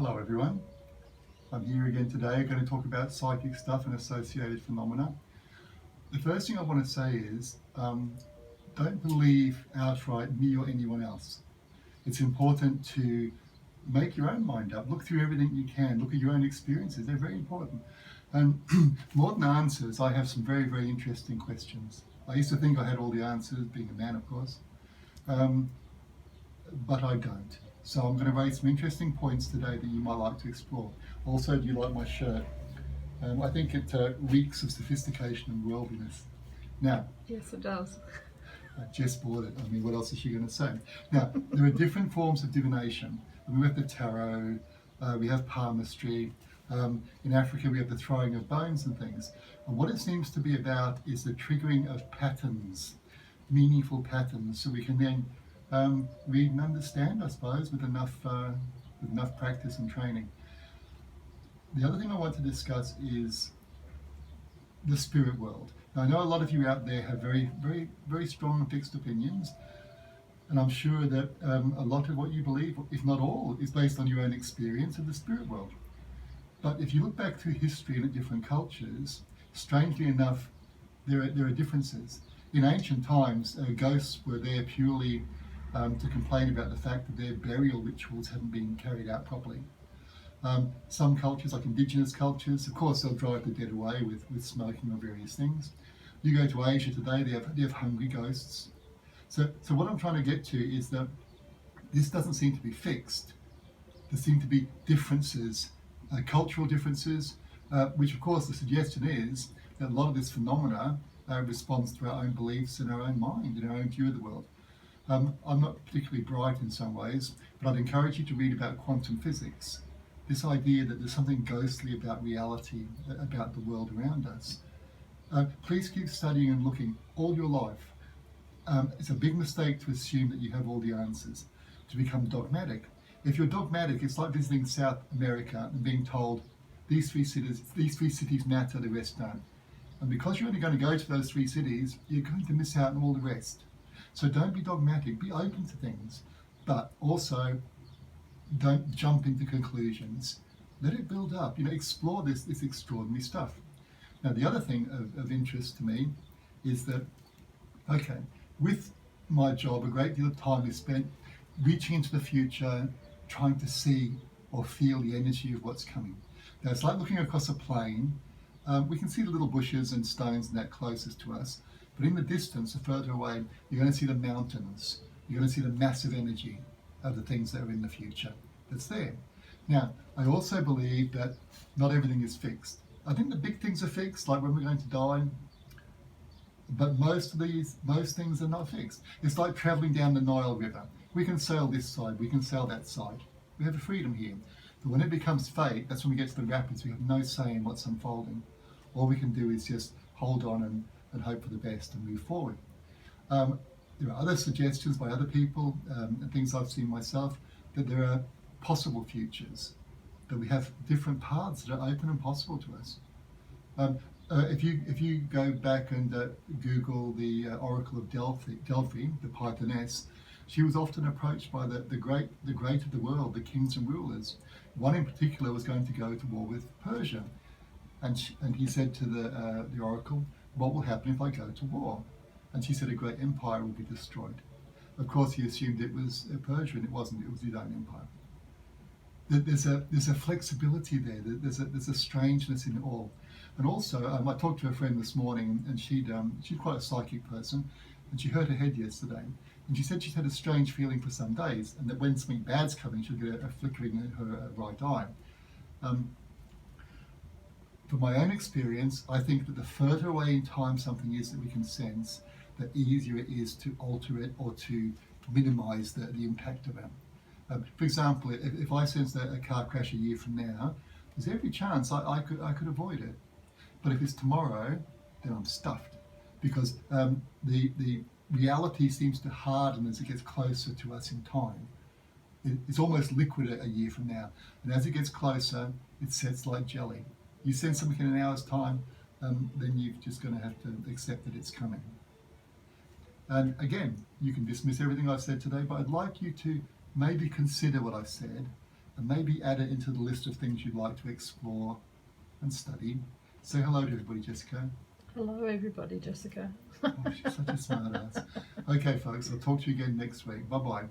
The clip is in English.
Hello everyone, I'm here again today going to talk about psychic stuff and associated phenomena. The first thing I want to say is don't believe outright me or anyone else. It's important to make your own mind up, look through everything you can, look at your own experiences, they're very important. And more than answers, I have some very, very interesting questions. I used to think I had all the answers, being a man of course, but I don't. So I'm going to raise some interesting points today that you might like to explore. Also, do you like my shirt? I think it reeks of sophistication and worldliness. Now, Yes, it does. I just bought it. I mean, what else is she going to say? Now, there are different forms of divination. I mean, we have the tarot, we have palmistry. In Africa, we have the throwing of bones and things. And what it seems to be about is the triggering of patterns, meaningful patterns, so we can then read and understand, I suppose, with enough practice and training. The other thing I want to discuss is the spirit world. Now, I know a lot of you out there have very, very, very strong and fixed opinions, and I'm sure that a lot of what you believe, if not all, is based on your own experience of the spirit world. But if you look back through history and at different cultures, strangely enough, there are differences. In ancient times, ghosts were there purely to complain about the fact that their burial rituals hadn't been carried out properly. Some cultures, like indigenous cultures, of course, they'll drive the dead away with smoking or various things. You go to Asia today, they have hungry ghosts. So what I'm trying to get to is that this doesn't seem to be fixed. There seem to be differences, cultural differences, which of course the suggestion is that a lot of this phenomena responds to our own beliefs and our own mind and our own view of the world. I'm not particularly bright in some ways, but I'd encourage you to read about quantum physics. This idea that there's something ghostly about reality, about the world around us. Please keep studying and looking all your life. It's a big mistake to assume that you have all the answers, to become dogmatic. If you're dogmatic, it's like visiting South America and being told these three cities matter, the rest don't. And because you're only going to go to those 3 cities, you're going to miss out on all the rest. So don't be dogmatic, be open to things, but also don't jump into conclusions. Let it build up, explore this extraordinary stuff. Now, the other thing of interest to me is that, okay, with my job, a great deal of time is spent reaching into the future, trying to see or feel the energy of what's coming. Now, it's like looking across a plain. We can see the little bushes and stones and that closest to us, but in the distance, further away, you're going to see the mountains. You're going to see the massive energy of the things that are in the future that's there. Now, I also believe that not everything is fixed. I think the big things are fixed, like when we're going to die, but most things are not fixed. It's like traveling down the Nile River. We can sail this side, we can sail that side. We have a freedom here. But when it becomes fate, that's when we get to the rapids. We have no say in what's unfolding. All we can do is just hold on and hope for the best and move forward. There are other suggestions by other people and things I've seen myself, that there are possible futures, that we have different paths that are open and possible to us. If you go back and Google the Oracle of Delphi, the Pythoness, she was often approached by the great of the world, the kings and rulers. One in particular was going to go to war with Persia, and he said to the oracle, "What will happen if I go to war?" And she said, "A great empire will be destroyed." Of course, he assumed it was Persia, and it wasn't. It was his own empire. There's a flexibility there. There's a strangeness in it all. And also, I talked to a friend this morning, and she's quite a psychic person, and she hurt her head yesterday. And she said she's had a strange feeling for some days, and that when something bad's coming, she'll get a flickering in her right eye. From my own experience, I think that the further away in time something is that we can sense, the easier it is to alter it or to minimize the impact of it. For example, if I sense that a car crash a year from now, there's every chance I could avoid it. But if it's tomorrow, then I'm stuffed, because the reality seems to harden as it gets closer to us in time. It's almost liquid a year from now, and as it gets closer, it sets like jelly. You sense something in an hour's time, then you're just going to have to accept that it's coming. And again, you can dismiss everything I've said today, but I'd like you to maybe consider what I've said and maybe add it into the list of things you'd like to explore and study. Say hello to everybody, Jessica. Hello, everybody, Jessica. Oh, she's such a smart ass. Okay, folks, I'll talk to you again next week. Bye bye.